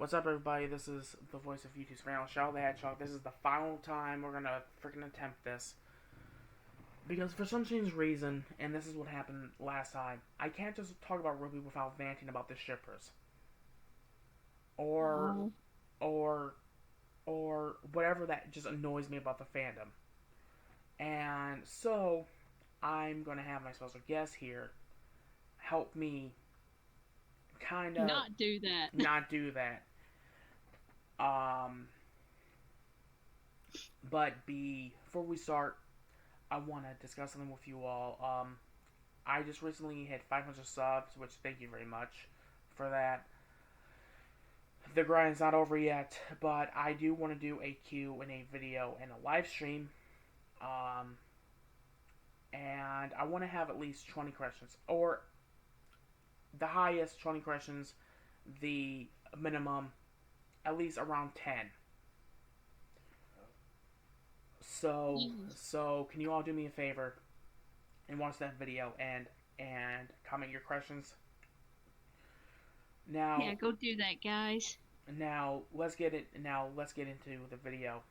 What's up, everybody? This is the voice of YouTube's Randall Shadow the Hedgehog. This is the final time we're gonna freaking attempt this. Because for some strange reason, and this is what happened last time, I can't just talk about RWBY without venting about the shippers. Or, Oh, or, or whatever that just annoys me about the fandom. And so, I'm gonna have my special guest here help me kinda not do that. not do that. Um, but before we start, I want to discuss something with you all. I just recently hit 500 subs, which thank you very much for that. The grind is not over yet, but I do want to do a Q and a video and a live stream. Um, and I want to have at least 20 questions, or the highest 20 questions, the minimum at least around 10. So, Jeez. so can you all do me a favor and watch that video and comment your questions? Yeah, Now, go do that, guys. let's get into the video.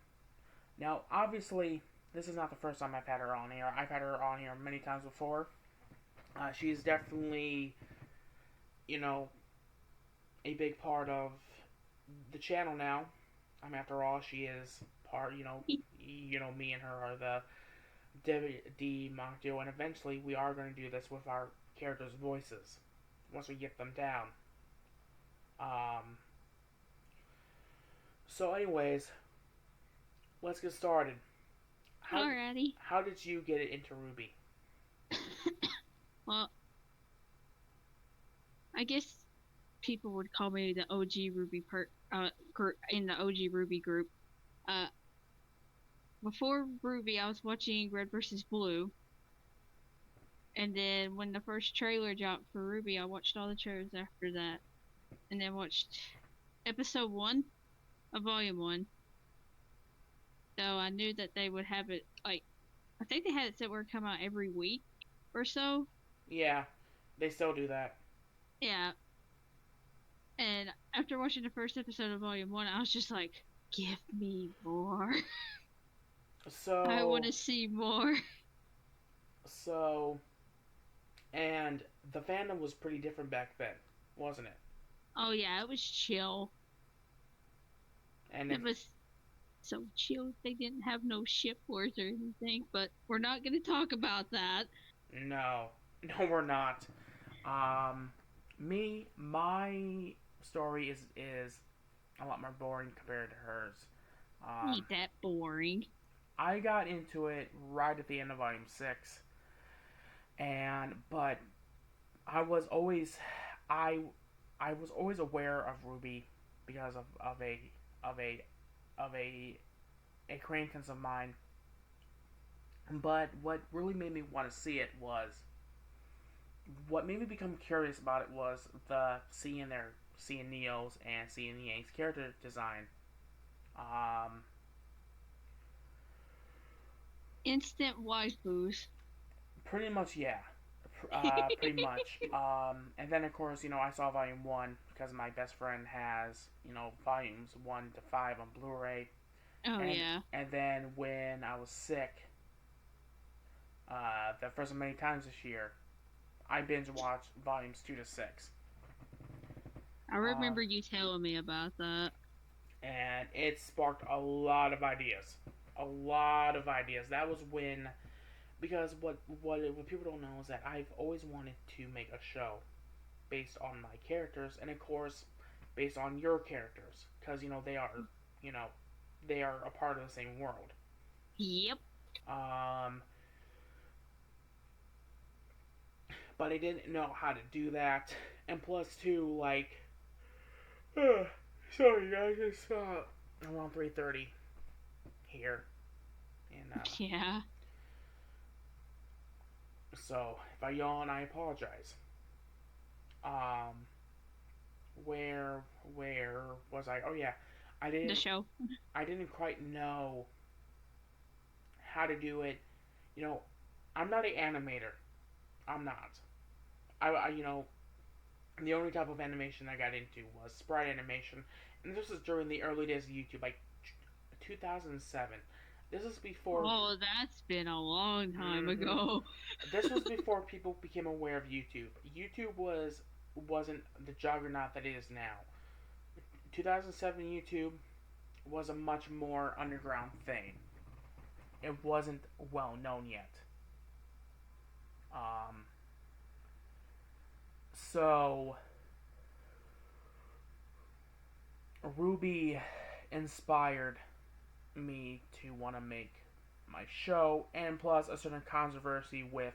Now, obviously, this is not the first time I've had her on here. I've had her on here many times before. She's definitely, you know, a big part of the channel now. After all, she is part. Me and her are the D mock duo, and eventually we are going to do this with our characters' voices once we get them down. Um, anyways, let's get started. How Alrighty. how did you get it into RWBY? Well, I guess people would call me the OG Ruby in the OG Ruby group. Uh, Before Ruby, I was watching Red versus Blue, and then when the first trailer dropped for Ruby, I watched all the trailers after that, and then watched episode 1 of Volume 1. So I knew that they would have it like I think they had it set where it come out every week or so. Yeah, they still do that. Yeah, and after watching the first episode of Volume 1, I was just like, give me more. I want So to see more. so and the fandom was pretty different back then, wasn't it? Oh, yeah, it was chill. And if It was so chill. They didn't have no ship wars or anything, but we're not going to talk about that. no, no, we're not. Um, my story is a lot more boring compared to hers. Um, Ain't that boring? I got into it right at the end of Volume 6, and but I was always I I was always aware of RWBY because of a of a acquaintance of mine. But what really made me want to see it was what made me become curious about it was seeing Neo's and seeing Yang's character design. Um, Instant waifus. Pretty much, yeah. Pretty much. And then of course, I saw Volume One because my best friend has volumes 1 to 5 on Blu-ray, Oh, and yeah. then when I was sick, the first of many times this year, I binge watched volumes 2 to 6. I Um, remember you telling me about that. and it sparked a lot of ideas. A lot of ideas. That was when, because what people don't know is that I've always wanted to make a show based on my characters, and of course, based on your characters, because you know, they are a part of the same world. Yep. Um, but I didn't know how to do that, and plus two, like, sorry guys, it's around 3:30 here, and Yeah. so if I yawn, I apologize. Um, where was I? Oh yeah, I The didn't show. I didn't quite know how to do it. You know, I'm not an animator. I'm not. I The only type of animation I got into was sprite animation, and this was during the early days of YouTube, like 2007. This is before. Oh, that's been a long time hmm ago. This was before people became aware of YouTube. YouTube wasn't the juggernaut that it is now. 2007 YouTube was a much more underground thing. It wasn't well known yet. Um, so RWBY inspired me to want to make my show, and plus a certain controversy with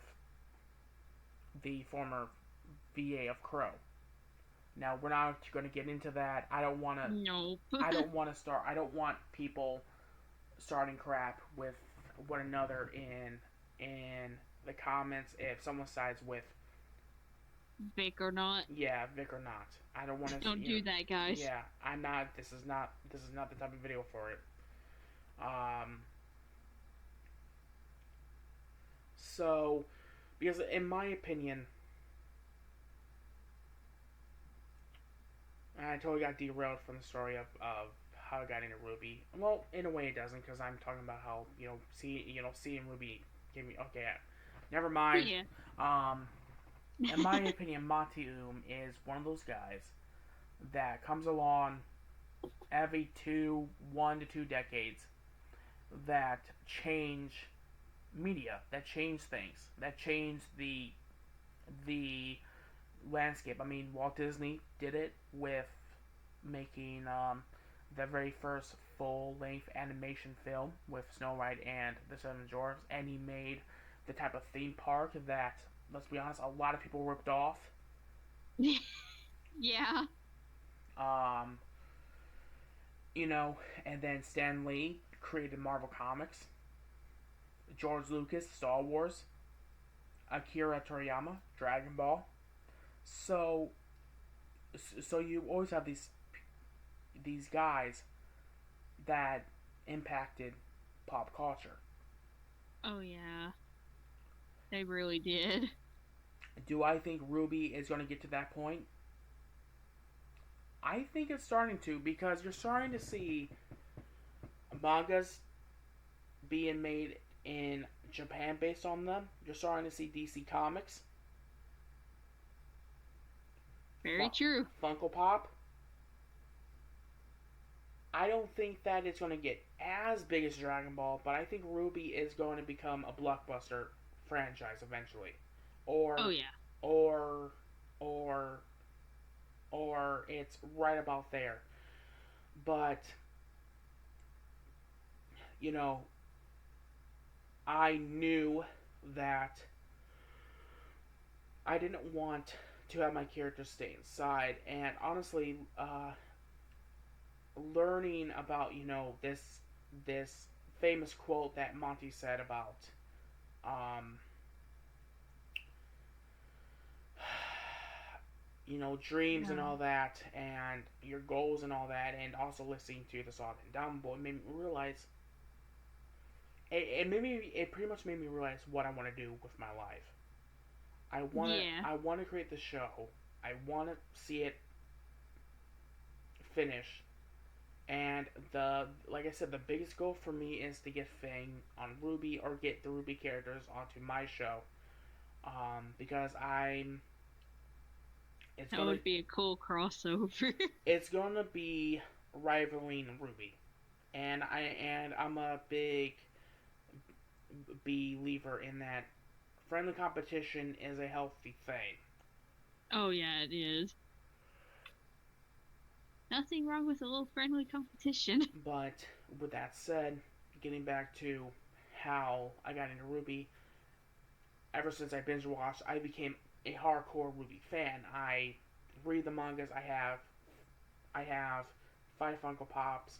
the former VA of Crow. Now we're not going to get into that. I don't want to. Nope. I don't want to start. I don't want people starting crap with one another in the comments if someone sides with Vic or not. Vic or not. I don't want to. Don't do that, guys. Yeah, I'm not. This is not. This is not the type of video for it. Um. So, because in my opinion, and I totally got derailed from the story of how I got into RWBY. Well, in a way it doesn't, because I'm talking about how seeing RWBY gave me okay. Never mind. Yeah. Um, in my opinion, Monty is one of those guys that comes along every 1 to 2 decades that change media, that change things, that change the landscape. I mean, Walt Disney did it with making the very first full-length animation film with Snow White and the Seven Dwarfs, and he made the type of theme park that, let's be honest, a lot of people ripped off. Yeah. Um, and then Stan Lee created Marvel Comics, George Lucas, Star Wars, Akira Toriyama, Dragon Ball. So, so you always have these guys that impacted pop culture. Oh yeah. They really did. Do I think RWBY is going to get to that point? I think it's starting to, because you're starting to see mangas being made in Japan based on them. You're starting to see DC Comics, Very true. Funko Pop. I don't think that it's going to get as big as Dragon Ball, but I think RWBY is going to become a blockbuster franchise eventually, or Oh yeah. or or or it's right about there. But you know, I knew that I didn't want to have my characters stay inside, and honestly, learning about this famous quote that Monty said about um, dreams and Yeah. all that, and your goals and all that, and also listening to the song and Down Boy made me realize it pretty much made me realize what I want to do with my life. Yeah. I want to create the show. I want to see it finish. And like I said, the biggest goal for me is to get Fang on RWBY, or get the RWBY characters onto my show. Because That would be a cool crossover. it's gonna be rivaling RWBY, and I'm a big believer in that friendly competition is a healthy thing. Oh yeah, it is. Nothing wrong with a little friendly competition. But with that said, getting back to how I got into RWBY, ever since I binge watched, I became a hardcore RWBY fan. I read the mangas. I have 5 Funko Pops.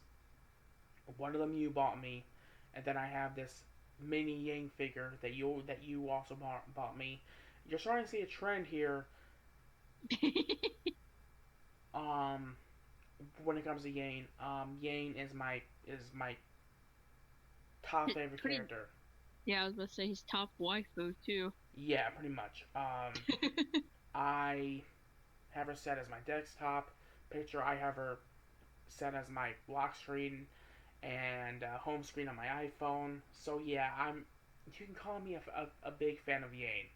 One of them you bought me, and then I have this mini Yang figure that you also bought me. You're starting to see a trend here. Um, when it comes to Yang, Yang is my top favorite Pretty. character. Yeah, I was about to say his top waifu too. Yeah, pretty much. I have her set as my desktop picture. I have her set as my lock screen and home screen on my iPhone. So yeah, I'm. You can call me a big fan of Yang,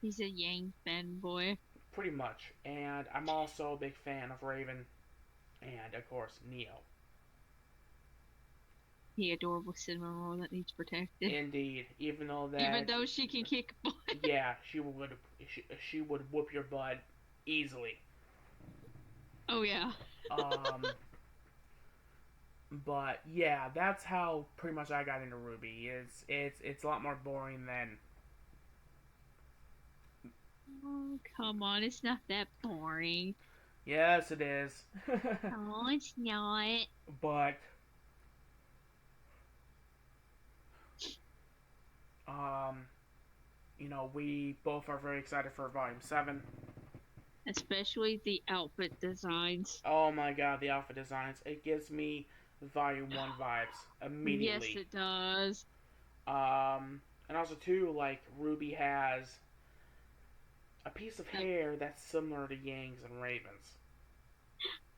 He's a Yang fanboy. pretty much. And I'm also a big fan of Raven, and of course Neo. The adorable cinnamon roll that needs protected. Indeed, even though Even that, though she can kick butt. yeah, she would whoop your butt easily. Oh yeah. Um, but yeah, that's how pretty much I got into RWBY. It's a lot more boring than. Oh, come on, it's not that boring. Yes, it is. Oh, it's not. But um, we both are very excited for Volume 7. Especially the outfit designs. Oh my god, the outfit designs. It gives me Volume 1 vibes Yes, immediately. it does. And also too, like RWBY has a piece of I, hair that's similar to Yang's and Raven's.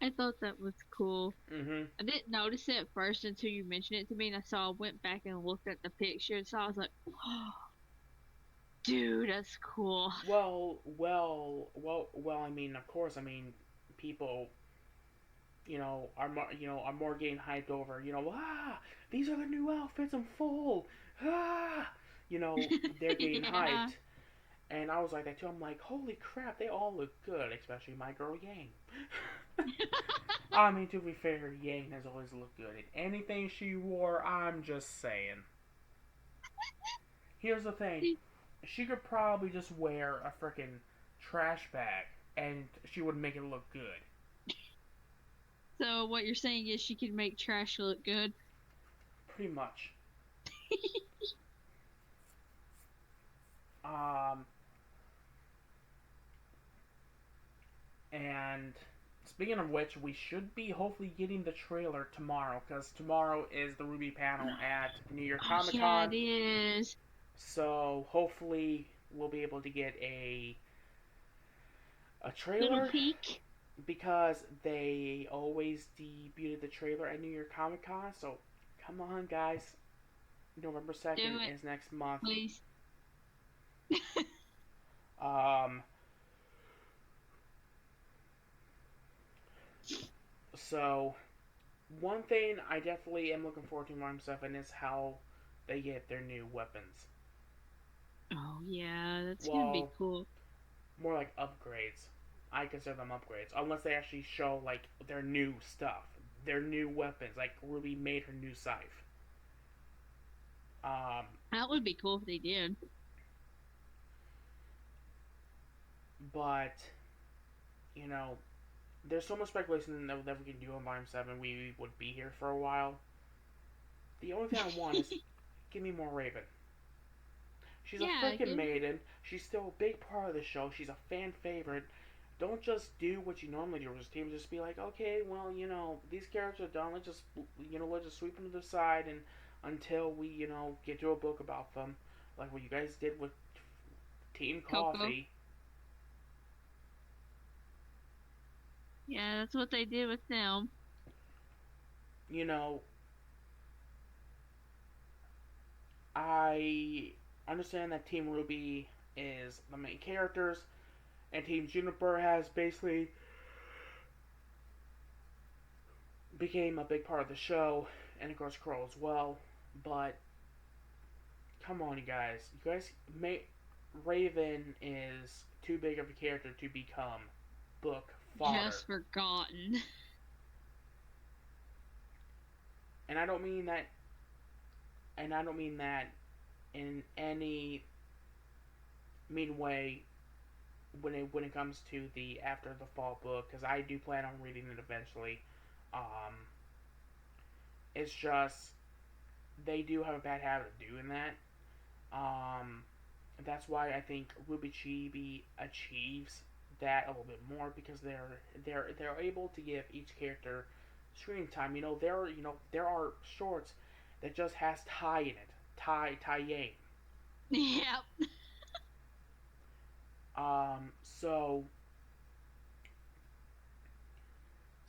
I thought that was cool. Mm-hmm. I didn't notice it at first until you mentioned it to me, and I went back and looked at the picture, so I was like, oh, dude, that's cool. Well. I mean, of course. I mean, people, are more getting hyped over. These are the new outfits in full. Ah, they're getting Yeah. hyped, and I was like that too. I'm like, holy crap, they all look good, especially my girl Yang. I mean, to be fair, Yang has always looked good in anything she wore. I'm just saying. Here's the thing: she could probably just wear a freaking trash bag, and she would make it look good. So what you're saying is she can make trash look good. Pretty much. Um, and speaking of which, we should be hopefully getting the trailer tomorrow, because tomorrow is the RWBY panel at New York Oh Comic yeah, Con. it is. So hopefully we'll be able to get a Little trailer, peek. because they always debuted the trailer at New York Comic Con. So come on, guys. November Do 2nd it, is next month. please. Um, so one thing I definitely am looking forward to in Volume 7 is how they get their new weapons. Oh yeah, that's gonna be Well, cool. more like upgrades. I consider them upgrades, unless they actually show like their new stuff, their new weapons. Like Ruby made her new scythe. Um, That would be cool if they did. but you know, there's so much speculation that we can do on Volume 7. We would be here for a while. The only thing I want is give me more Raven. She's a Yeah, freaking give maiden. She's still a big part of the show. She's a fan favorite. Don't just do what you normally do with this team. Just be like, okay, well, these characters are done. Let's just sweep them to the side and until we, get to a book about them, like what you guys did with Team Coco. Coffee. Yeah, that's what they did with them. You know, I understand that Team Ruby is the main characters, and Team Juniper has basically became a big part of the show, and of course Crow as well. But come on, you guys. Raven is too big of a character to become book fodder. Just forgotten. And I don't mean that. And I don't mean that in any mean way when it comes to the After the Fall book, because I do plan on reading it eventually. Um, it's just they do have a bad habit of doing that. Um, that's why I think Ruby Chibi achieves that a little bit more, because they're able to give each character screen time. There are shorts that just has Tai in it. Tai Yang. Yep. So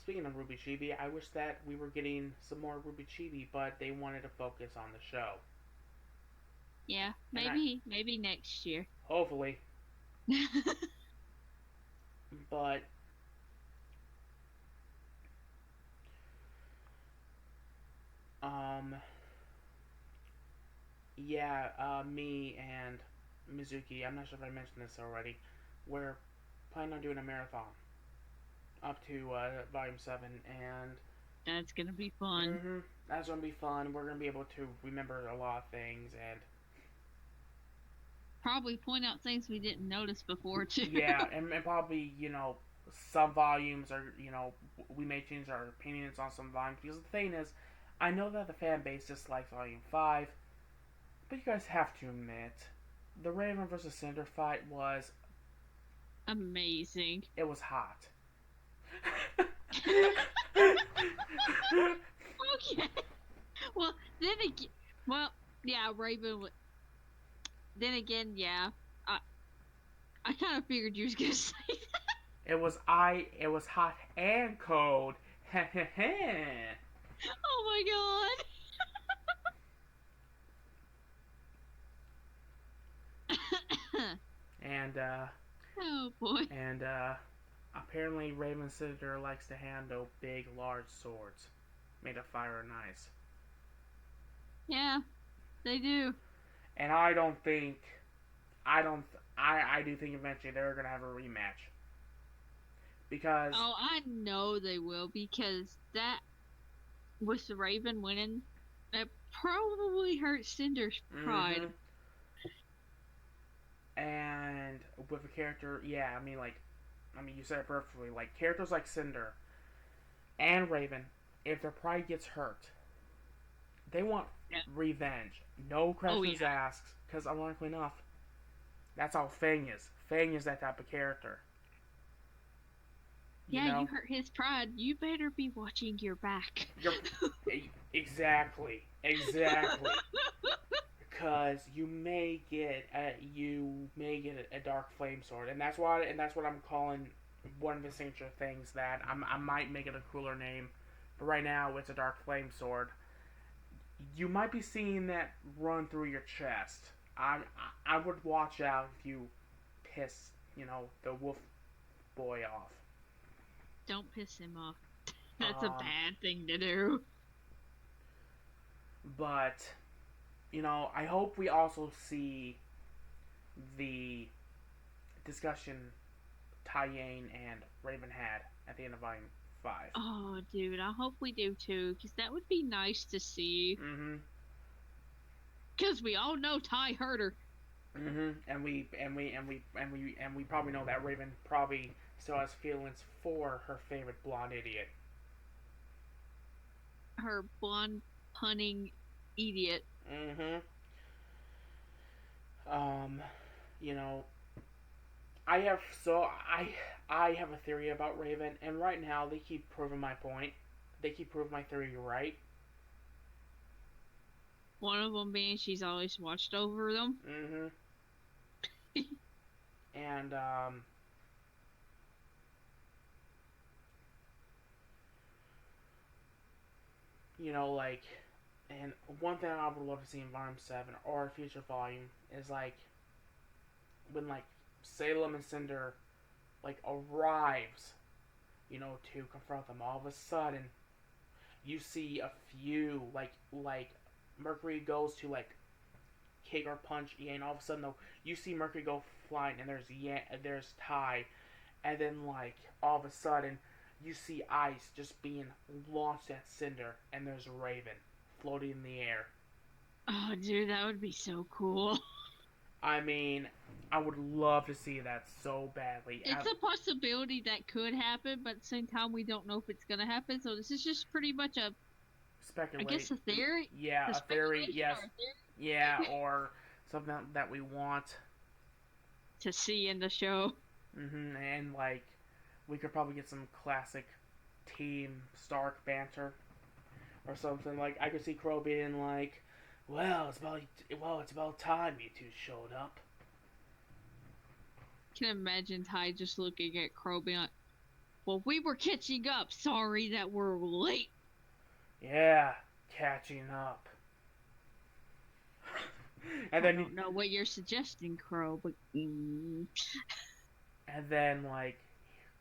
speaking of RWBY Chibi, I wish that we were getting some more RWBY Chibi, but they wanted to focus on the show. Yeah, And I maybe next year. hopefully, but um, yeah, me and Mizuki, I'm not sure if I mentioned this already, we're planning on doing a marathon up to volume 7, and That's gonna be fun. that's gonna be fun. We're gonna be able to remember a lot of things, and Probably point out things we didn't notice before too. yeah, and probably, some volumes are, we may change our opinions on some volumes, because the thing is, I know that the fan base dislikes volume 5, but you guys have to admit, the Raven versus Cinder fight was Amazing. it was hot. Okay. Well, then again, well, yeah, Raven. Then again, yeah, I kind of figured you was gonna say that. It was hot and cold. Oh my god. and Oh boy. and apparently Raven Cinder likes to handle big, large swords made of fire and ice. Yeah, they do. And I don't think I don't I do think eventually they're gonna have a rematch, because Oh, I know they will because that with the Raven winning, that probably hurt Cinder's pride. and with a character, yeah, I mean you said it perfectly. Like characters like Cinder and Raven, if their pride gets hurt, they want revenge. No questions asked, because ironically enough, that's how Fang is. Fang is that type of character. You hurt his pride. You better be watching your back. Exactly. Because you may get a dark flame sword, and that's what I'm calling one of the signature things that I might make it a cooler name, but right now it's a dark flame sword. You might be seeing that run through your chest. I would watch out if you piss the wolf boy off. Don't piss him off. That's a bad thing to do. But I hope we also see the discussion Tayane and Raven had at the end of Volume 5. Oh, dude, I hope we do too, because that would be nice to see. Because we all know Ty hurt her. And we probably know that Raven probably still has feelings for her favorite blonde idiot. Her blonde punning idiot. I have a theory about Raven, and right now they keep proving my point. They keep proving my theory right. One of them being she's always watched over them. And and one thing I would love to see in Volume 7 or a future volume is when Salem and Cinder arrives, to confront them. All of a sudden, you see a few like Mercury goes to kick or punch Ian, and all of a sudden though you see Mercury go flying, and there's Ty, and then all of a sudden you see ice just being launched at Cinder, and there's Raven floating in the air. Oh, dude, that would be so cool. I mean, I would love to see that so badly. It's a possibility that could happen, but at the same time, we don't know if it's going to happen. So this is just pretty much a speculate. I guess a theory. Yeah, a theory. Yes. Yeah, or something that we want to see in the show. And we could probably get some classic Team Stark banter or something. I could see Crow being well, it's about time you two showed up. I can imagine Ty just looking at Crow being like, Well, we were catching up. Sorry that we're late. Yeah, catching up. And I then don't know what you're suggesting, Crow, but and then like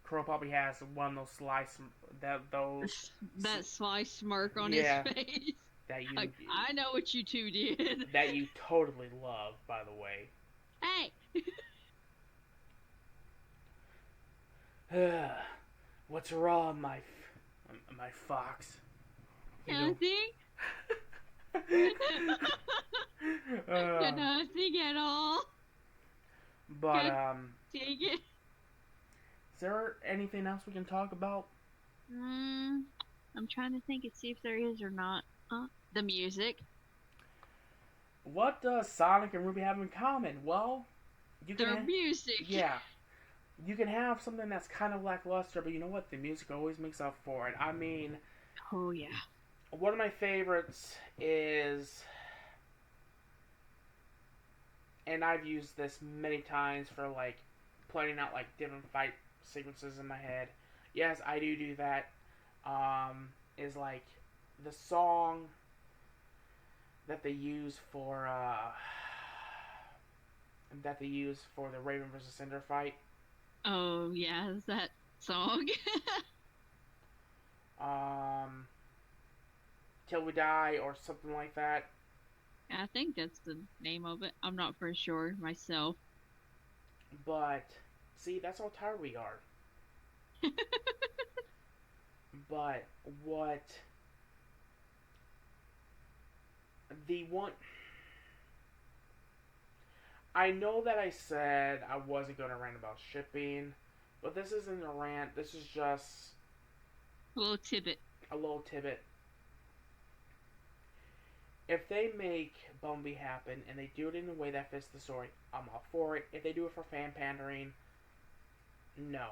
Crow probably has one of those slice that those that sly smirk on his yeah face. that you Like, I know what you two did. that you totally love, by the way. Hey, What's wrong, my fox? You nothing. uh, Nothing at all. but God dang it. is there anything else we can talk about? Mm, I'm trying to think and see if there is or not. The music. What does Sonic and Ruby have in common? Well, you can Their music. yeah, you can have something that's kind of lackluster, but you know what? The music always makes up for it. I mean, Oh, yeah. one of my favorites is, and I've used this many times for like planning out like different fight sequences in my head. Yes, I do that. Is like the song that they use for the Raven versus Cinder fight. Oh, yeah, that song. Um, Till We Die or something like that. I think that's the name of it. I'm not for sure myself. But see, that's how tired we are. But what the one I know that I said I wasn't going to rant about shipping, but this isn't a rant. This is just A little tidbit. a little tidbit. If they make Bumblebee happen and they do it in a way that fits the story, I'm all for it. If they do it for fan pandering, no.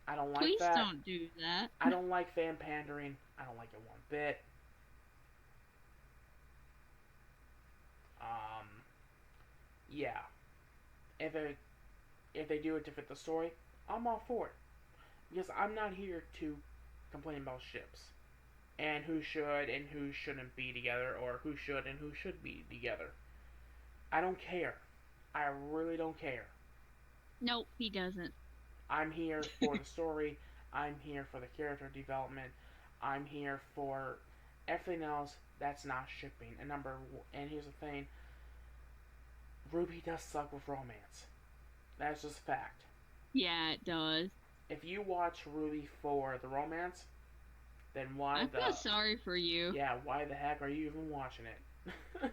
I don't like Please that. don't do that. I don't like fan pandering. I don't like it one bit. Um, yeah. If it if they do it to fit the story, I'm all for it. Because I'm not here to complain about ships and who should and who shouldn't be together or who should and who should be together. I don't care. I really don't care. Nope, he doesn't. I'm here for the story. I'm here for the character development. I'm here for everything else that's not shipping. And here's the thing: RWBY does suck with romance. That's just fact. Yeah, it does. If you watch RWBY for the romance, then I feel sorry for you. why the heck are you even watching it?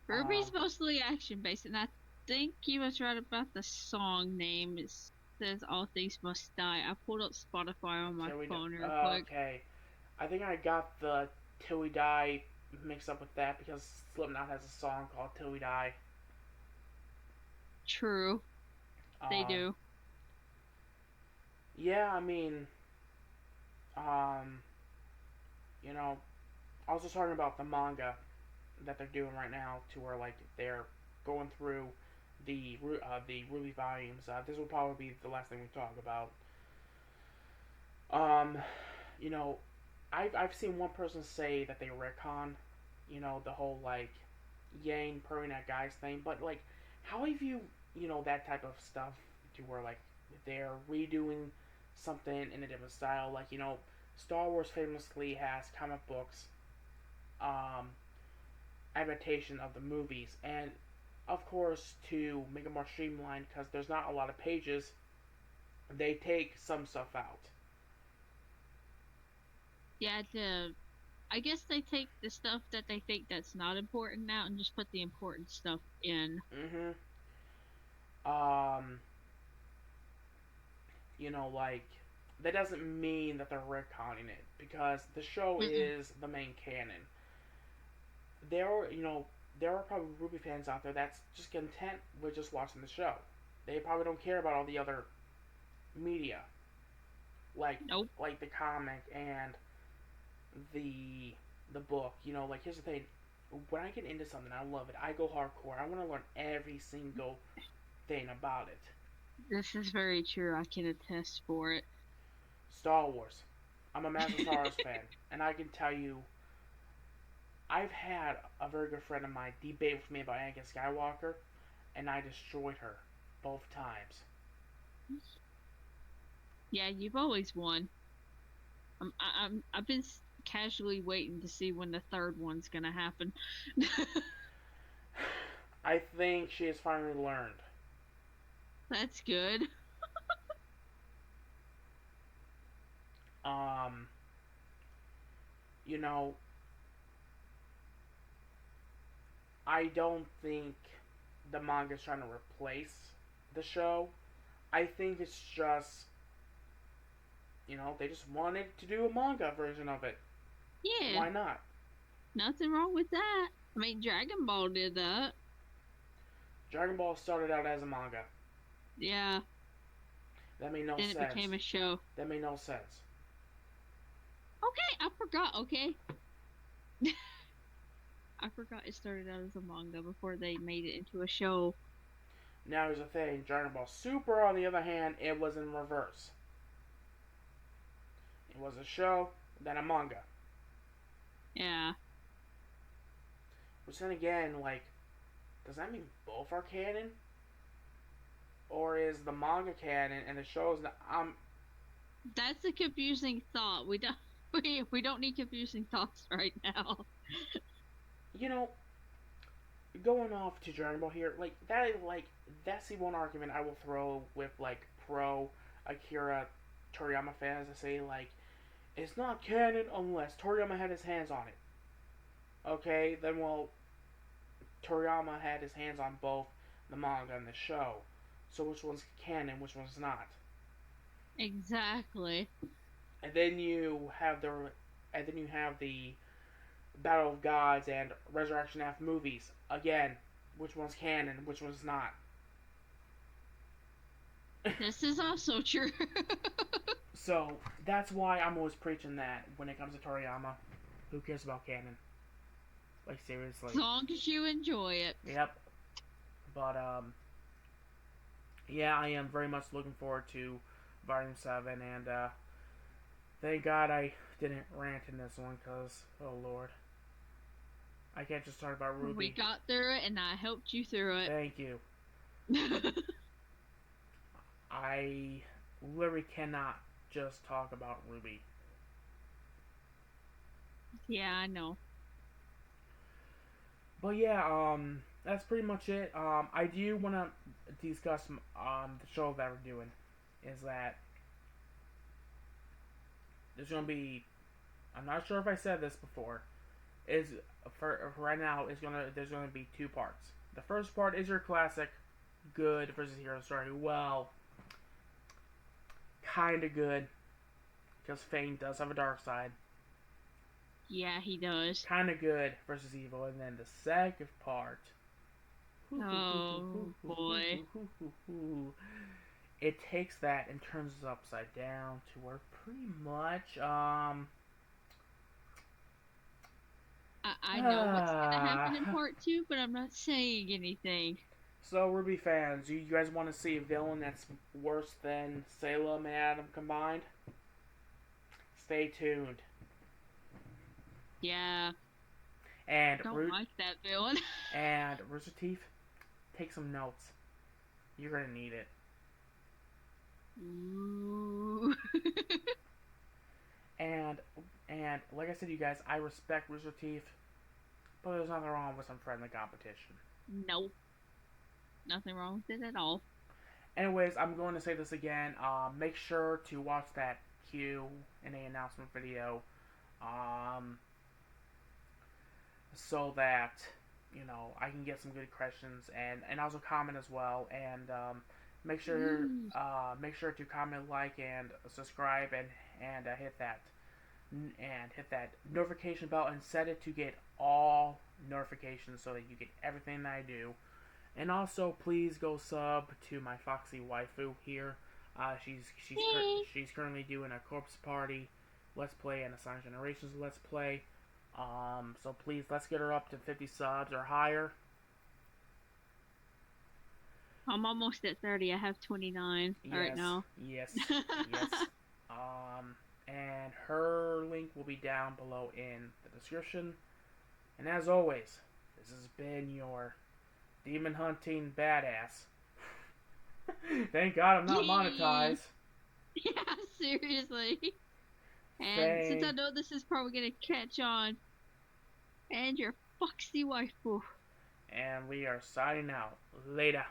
RWBY's mostly action based, and I think he was right about the song name. It says All Things Must Die. I pulled up Spotify on my phone real quick. Okay. I think I got the Till We Die mixed up with that because Slipknot has a song called Till We Die. True. They do. Yeah, I mean, um, you know, I was just talking about the manga that they're doing right now, to where like they're going through the RWBY volumes. This will probably be the last thing we talk about. Um, you know, I've seen one person say that they retcon, the whole like Yang purring at guys thing, but like, how have you that type of stuff to where like they're redoing something in a different style, like Star Wars famously has comic books, um, adaptation of the movies, and of course to make it more streamlined because there's not a lot of pages, they take some stuff out. Yeah, I guess they take the stuff that they think that's not important out and just put the important stuff in. Mm-hmm. Um, like that doesn't mean that they're retconning it because the show Mm-mm. is the main canon. There are probably RWBY fans out there that's just content with just watching the show. They probably don't care about all the other media, like Nope. like the comic and the book. Like here's the thing: when I get into something, I love it. I go hardcore. I want to learn every single thing about it. This is very true. I can attest for it. Star Wars. I'm a massive Star Wars fan, and I can tell you, I've had a very good friend of mine debate with me about Anakin Skywalker, and I destroyed her both times. Yeah, you've always won. I've been casually waiting to see when the third one's gonna happen. I think she has finally learned. That's good. Um, you know, I don't think the manga's trying to replace the show. I think it's just, they just wanted to do a manga version of it. Yeah, Why not? nothing wrong with that. I mean, Dragon Ball did that. Dragon Ball started out as a manga. Yeah. That made no Then it sense. became a show. That made no sense. Okay, I forgot. Okay. I forgot it started out as a manga before they made it into a show. Now here's the thing, Dragon Ball Super, on the other hand, it was in reverse. It was a show, then a manga. Yeah. Which then again, does that mean both are canon? Or is the manga canon and the show's not? That's a confusing thought. We don't need confusing thoughts right now. You know, going off to Dragon Ball here, that is that's the one argument I will throw with pro Akira Toriyama fans to say it's not canon unless Toriyama had his hands on it. Okay, then Toriyama had his hands on both the manga and the show. So which one's canon, which one's not? Exactly. And then you have the Battle of Gods and Resurrection F movies. Again, which one's canon, which one's not? This is also true. So that's why I'm always preaching that when it comes to Toriyama. Who cares about canon? Seriously. As long as you enjoy it. Yep. But yeah, I am very much looking forward to Volume 7, and thank God I didn't rant in this one, because, oh lord. I can't just talk about RWBY. We got through it, and I helped you through it. Thank you. I literally cannot just talk about RWBY. Yeah, I know. But yeah, that's pretty much it. I do want to discuss the show that we're doing. Is that there's going to be, I'm not sure if I said this before, is for right now there's going to be two parts. The first part is your classic good versus hero story. Well, kind of good, because Fane does have a dark side. Yeah, he does. Kind of good versus evil. And then the second part, oh boy, it takes that and turns it upside down to where pretty much I know what's gonna happen in part 2, but I'm not saying anything. So RWBY fans, you guys want to see a villain that's worse than Salem and Adam combined? Stay tuned. Yeah. And don't like that villain. And Rooster Teeth, take some notes. You're gonna need it. Ooh. and like I said, you guys, I respect Rooster Teeth, but there's nothing wrong with some friendly competition. Nope. Nothing wrong with it at all. Anyways, I'm going to say this again. Make sure to watch that Q&A announcement video. So that I can get some good questions and also comment as well, and make sure to comment, like, and subscribe, and hit that notification bell and set it to get all notifications so that you get everything that I do. And also, please go sub to my foxy waifu here. She's currently doing a Corpse Party Let's Play and a Sonic Generations Let's Play. So please, let's get her up to 50 subs or higher. I'm almost at 30. I have 29 right now. Yes. Yes. And her link will be down below in the description. And as always, this has been your demon hunting badass. Thank God I'm not Yay! monetized. Yeah, seriously. And since I Thank, know this is probably gonna catch on, and your foxy waifu. and we are signing out. Later.